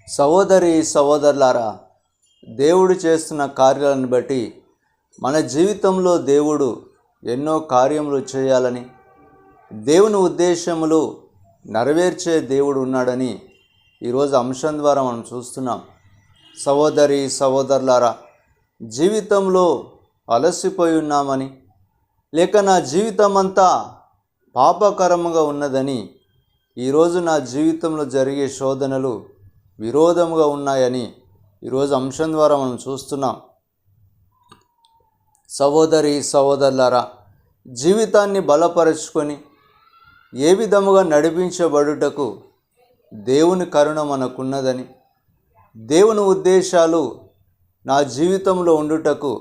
సహోదరి సహోదరులారా, దేవుడు చేస్తున్న కార్యాలను బట్టి మన జీవితంలో దేవుడు ఎన్నో కార్యములు చేయాలని, దేవుని ఉద్దేశములు నెరవేర్చే దేవుడు ఉన్నాడని ఈరోజు అంశం ద్వారా మనం చూస్తున్నాం. సహోదరి సహోదరులారా, జీవితంలో అలసిపోయి ఉన్నామని, లేక నా జీవితం అంతా పాపకరముగా ఉన్నదని, ఈరోజు నా జీవితంలో జరిగే శోధనలు విరోధముగా ఉన్నాయని ఈరోజు అంశం ద్వారా మనం చూస్తున్నాం. సహోదరి సహోదరులారా, జీవితాన్ని బలపరుచుకొని ఏ విధముగా నడిపించబడుటకు దేవుని కరుణ మనకున్నదని, దేవుని ఉద్దేశాలు నా జీవితంలో ఉండుటకు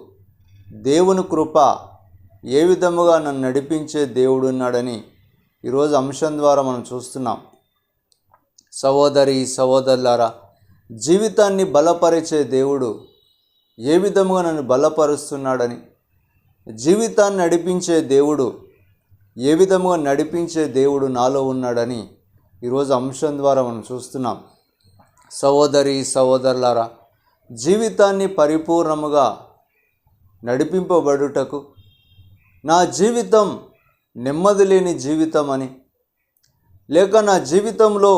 దేవుని కృప ఏ విధముగా నన్ను నడిపించే దేవుడు ఉన్నాడని ఈరోజు అంశం ద్వారా మనం చూస్తున్నాం. సహోదరి సహోదరులారా, జీవితాన్ని బలపరిచే దేవుడు ఏ విధముగా నన్ను బలపరుస్తున్నాడని, జీవితాన్ని నడిపించే దేవుడు ఏ విధముగా నడిపించే దేవుడు నాలో ఉన్నాడని ఈరోజు అంశం ద్వారా మనం చూస్తున్నాం. సహోదరి సహోదరులారా, జీవితాన్ని పరిపూర్ణముగా నడిపింపబడుటకు, నా జీవితం నెమ్మది లేని జీవితం అని, లేక నా జీవితంలో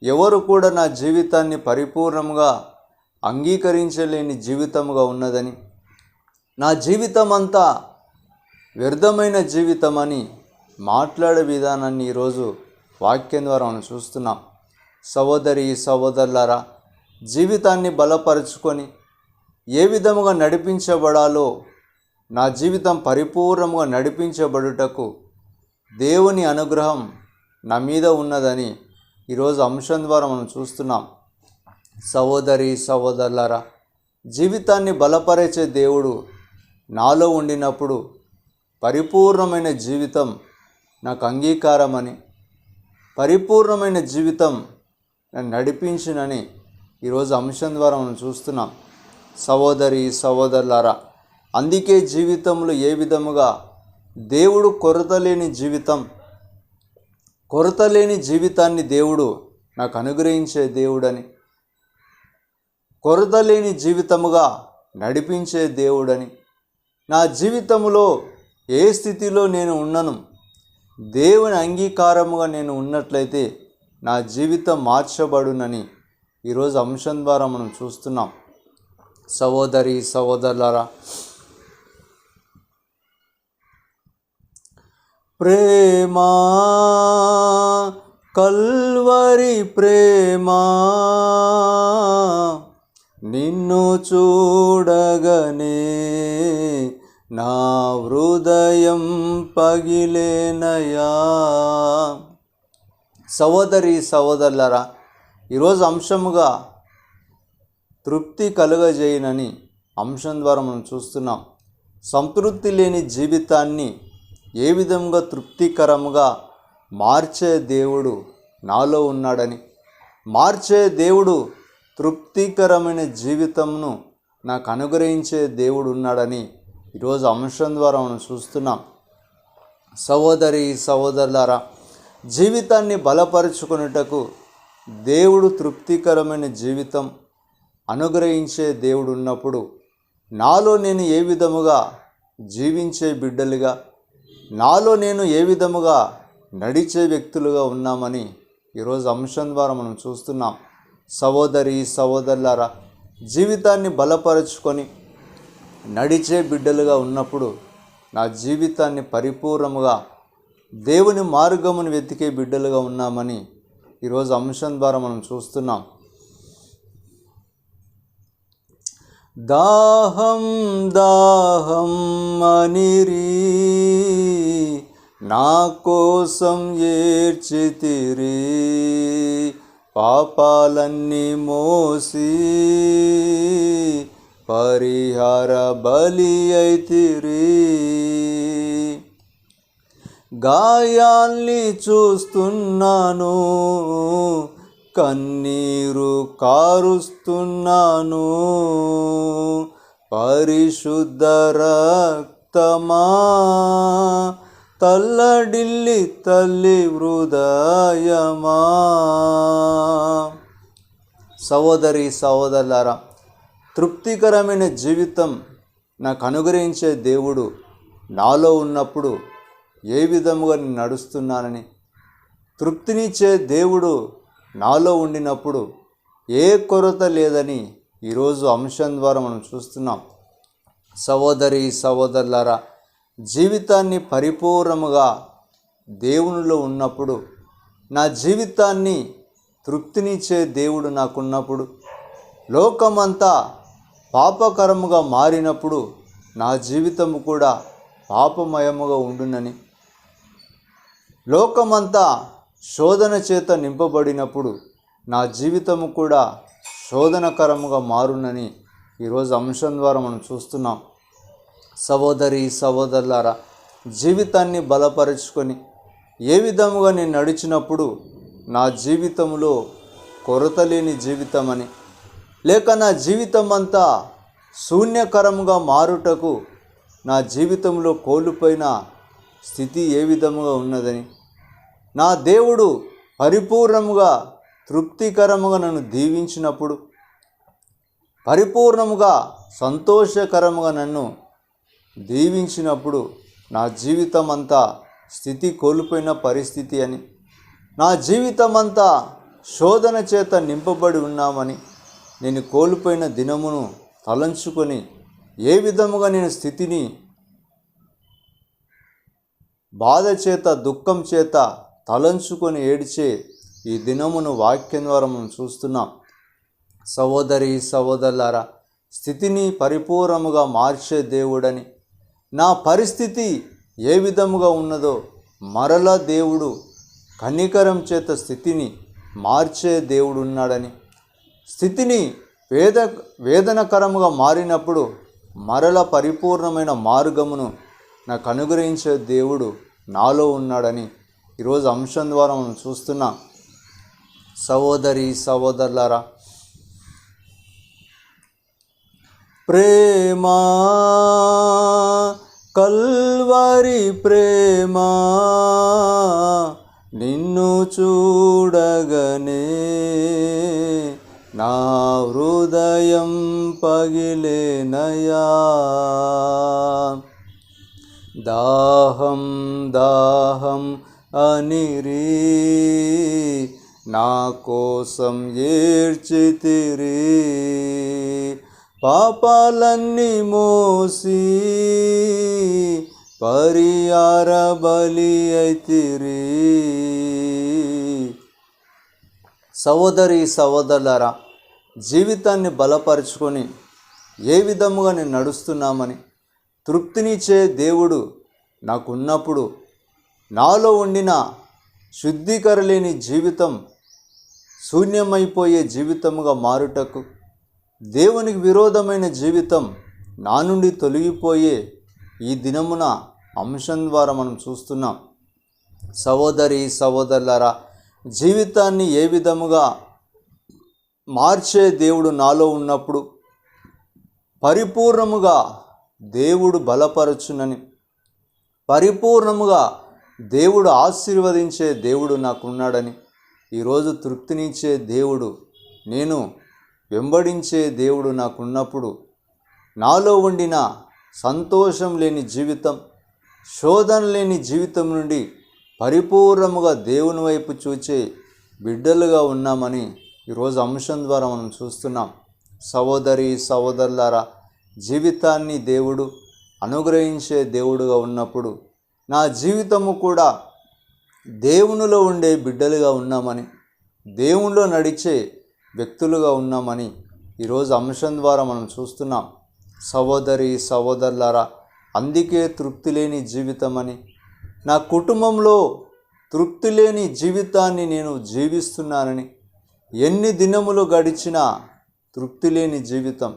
ఎవరు కూడా నా జీవితాన్ని పరిపూర్ణంగా అంగీకరించలేని జీవితముగా ఉన్నదని, నా జీవితం అంతా వ్యర్థమైన జీవితం అని మాట్లాడే విధానాన్ని ఈరోజు వాక్యం ద్వారా మనం చూస్తున్నాం. సహోదరి సహోదరులారా, జీవితాన్ని బలపరుచుకొని ఏ విధముగా నడిపించబడాలో, నా జీవితం పరిపూర్ణంగా నడిపించబడుటకు దేవుని అనుగ్రహం నా మీద ఉన్నదని ఈరోజు అంశం ద్వారా మనం చూస్తున్నాం. సహోదరి సహోదరులారా, జీవితాన్ని బలపరిచే దేవుడు నాలో ఉండినప్పుడు పరిపూర్ణమైన జీవితం నాకు అంగీకారమని, పరిపూర్ణమైన జీవితం నన్ను నడిపించునని ఈరోజు అంశం ద్వారా మనం చూస్తున్నాం. సహోదరి సహోదరులారా, అందుకే జీవితంలో ఏ విధముగా దేవుడు కొరత లేని జీవితాన్ని దేవుడు నాకు అనుగ్రహించే దేవుడని, కొరత లేని జీవితముగా నడిపించే దేవుడని, నా జీవితంలో ఏ స్థితిలో నేను ఉన్నను, దేవుని అంగీకారముగా నేను ఉన్నట్లయితే నా జీవితం మార్చబడునని ఈరోజు అంశం ద్వారా మనం చూస్తున్నాం. సహోదరి సహోదరులారా, ప్రేమా కల్వరి ప్రేమా, నిన్ను చూడగనే నా హృదయం పగిలేనయా. సహోదరి సహోదరులారా, ఈరోజు అంశముగా తృప్తి కలుగజేయనని అంశం ద్వారా మనం చూస్తున్నాం. సంతృప్తి లేని జీవితాన్ని ఏ విధంగా తృప్తికరముగా మార్చే దేవుడు నాలో ఉన్నాడని, మార్చే దేవుడు తృప్తికరమైన జీవితంను నాకు అనుగ్రహించే దేవుడు ఉన్నాడని ఈరోజు అంశం ద్వారా మనం చూస్తున్నాం. సహోదరి సహోదరులారా, జీవితాన్ని బలపరుచుకున్నటకు దేవుడు తృప్తికరమైన జీవితం అనుగ్రహించే దేవుడు ఉన్నప్పుడు నాలో నేను ఏ విధముగా జీవించే బిడ్డలుగా, నాలో నేను ఏ విధముగా నడిచే వ్యక్తులుగా ఉన్నామని ఈరోజు అంశం ద్వారా మనం చూస్తున్నాం. సహోదరి సహోదరులారా, జీవితాన్ని బలపరుచుకొని నడిచే బిడ్డలుగా ఉన్నప్పుడు నా జీవితాన్ని పరిపూర్ణముగా దేవుని మార్గమును వెతికే బిడ్డలుగా ఉన్నామని ఈరోజు అంశం ద్వారా మనం చూస్తున్నాం. దాహం దాహం అనిరి నా కోసం ఏడ్చితిరి, పాపాలన్నీ మోసి పరిహార బలి అయితిరి. గాయాల్ని చూస్తున్నాను, కన్నీరు కారుస్తున్నాను, పరిశుద్ధ రక్తమా తల్లడిల్లి తల్లి హృదయమా. సహోదరి సహోదరులారా, తృప్తికరమైన జీవితం నాకు అనుగ్రహించే దేవుడు నాలో ఉన్నప్పుడు ఏ విధముగా నేను నడుస్తున్నానని, తృప్తినిచ్చే దేవుడు నాలో ఉండినప్పుడు ఏ కొరత లేదని ఈరోజు అంశం ద్వారా మనం చూస్తున్నాం. సహోదరి సహోదరులారా, జీవితాన్ని పరిపూర్ణముగా దేవునిలో ఉన్నప్పుడు, నా జీవితాన్ని తృప్తినిచ్చే దేవుడు నాకున్నప్పుడు, లోకమంతా పాపకరముగా మారినప్పుడు నా జీవితము కూడా పాపమయముగా ఉండునని, లోకమంతా శోధన చేత నింపబడినప్పుడు నా జీవితము కూడా శోధనకరముగా మారునని ఈరోజు అంశం ద్వారా మనం చూస్తున్నాం. సహోదరి సహోదరులారా, జీవితాన్ని బలపరుచుకొని ఏ విధముగా నేను నడిచినప్పుడు నా జీవితంలో కొరత లేని జీవితమని, లేక నా జీవితం అంతా శూన్యకరముగా మారుటకు నా జీవితంలో కోల్పోయిన స్థితి ఏ విధముగా ఉన్నదని, నా దేవుడు పరిపూర్ణముగా తృప్తికరముగా నన్ను దీవించినప్పుడు, పరిపూర్ణముగా సంతోషకరముగా నన్ను దీవించినప్పుడు నా జీవితం అంతా స్థితి కోల్పోయిన పరిస్థితి అని, నా జీవితం అంతా శోధన చేత నింపబడి ఉన్నామని, నేను కోల్పోయిన దినమును తలంచుకొని ఏ విధముగా నేను స్థితిని బాధ చేత దుఃఖం చేత తలంచుకొని ఏడ్చే ఈ దినమును వాక్యం ద్వారా మనం చూస్తున్నాం. సహోదరి సహోదరులారా, స్థితిని పరిపూర్ణముగా మార్చే దేవుడని, నా పరిస్థితి ఏ విధముగా ఉన్నదో మరలా దేవుడు కనికరం చేత స్థితిని మార్చే దేవుడు ఉన్నాడని, స్థితిని వేదనకరముగా మారినప్పుడు మరల పరిపూర్ణమైన మార్గమును నాకు అనుగ్రహించే దేవుడు నాలో ఉన్నాడని ఈరోజు అంశం ద్వారా మనం చూస్తున్నాం. సహోదరి సహోదరులారా, ప్రేమ కల్వరి ప్రేమ నిన్ను చూడగనే నా హృదయం పగిలేనయా, దాహం దాహం అనిరి నా కోసం ఏడ్చితిరి, పాపాలన్నీ మోసి పరిహార బలి అయితిరి. సహోదరి సహోదరులారా, జీవితాన్ని బలపరుచుకొని ఏ విధముగా నేను నడుస్తున్నామని, తృప్తినిచ్చే దేవుడు నాకున్నప్పుడు నాలో ఉండిన శుద్ధీకరలేని జీవితం శూన్యమైపోయే జీవితముగా మారుటకు, దేవునికి విరోధమైన జీవితం నా నుండి తొలగిపోయే ఈ దినమున అంశం ద్వారా మనం చూస్తున్నాం. సహోదరి సహోదరులారా, జీవితాన్ని ఏ విధముగా మార్చే దేవుడు నాలో ఉన్నప్పుడు పరిపూర్ణముగా దేవుడు బలపరచునని, పరిపూర్ణముగా దేవుడు ఆశీర్వదించే దేవుడు నాకున్నాడని, ఈరోజు తృప్తినిచ్చే దేవుడు, నేను వెంబడించే దేవుడు నాకున్నప్పుడు నాలో ఉండిన సంతోషం లేని జీవితం, శోధన లేని జీవితం నుండి పరిపూర్ణముగా దేవుని వైపు చూచే బిడ్డలుగా ఉన్నామని ఈరోజు అంశం ద్వారా మనం చూస్తున్నాం. సహోదరి సహోదరులారా, జీవితాన్ని దేవుడు అనుగ్రహించే దేవుడుగా ఉన్నప్పుడు నా జీవితము కూడా దేవునిలో ఉండే బిడ్డలుగా ఉన్నామని, దేవునిలో నడిచే వ్యక్తులుగా ఉన్నామని ఈరోజు అంశం ద్వారా మనం చూస్తున్నాం. సహోదరి సహోదరులారా, అందుకే తృప్తి లేని జీవితమని, నా కుటుంబంలో తృప్తి లేని జీవితాన్ని నేను జీవిస్తున్నానని, ఎన్ని దినములు గడిచినా తృప్తి లేని జీవితం,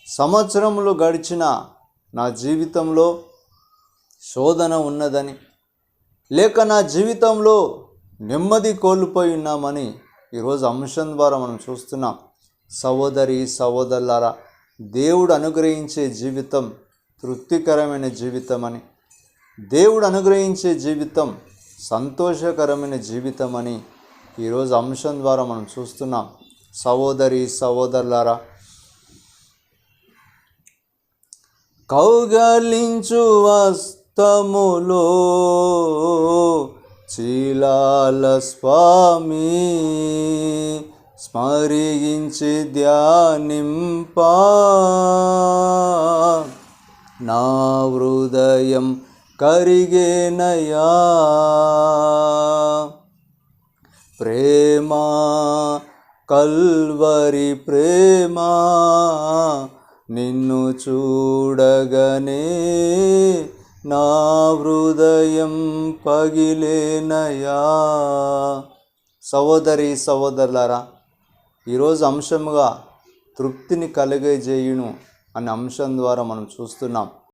సంవత్సరములు గడిచిన నా జీవితంలో శోధన ఉన్నదని, లేక నా జీవితంలో నెమ్మది కోల్పోయి ఉన్నామని ఈరోజు అంశం ద్వారా మనం చూస్తున్నాం. సహోదరి సహోదరులారా, దేవుడు అనుగ్రహించే జీవితం తృప్తికరమైన జీవితం అని, దేవుడు అనుగ్రహించే జీవితం సంతోషకరమైన జీవితం అని ఈరోజు అంశం ద్వారా మనం చూస్తున్నాం. సహోదరి సహోదరులారా, కౌగలించు వస్తములో చీలాల స్వామి స్మరించి ధ్యానింపా నా హృదయం కరిగేనయా. ప్రేమ కల్వరి ప్రేమ నిన్ను చూడగనే నా హృదయం పగిలేనయా. సహోదరి సహోదరులారా, ఈరోజు అంశముగా తృప్తిని కలుగజేయును అనే అంశం ద్వారా మనం చూస్తున్నాం.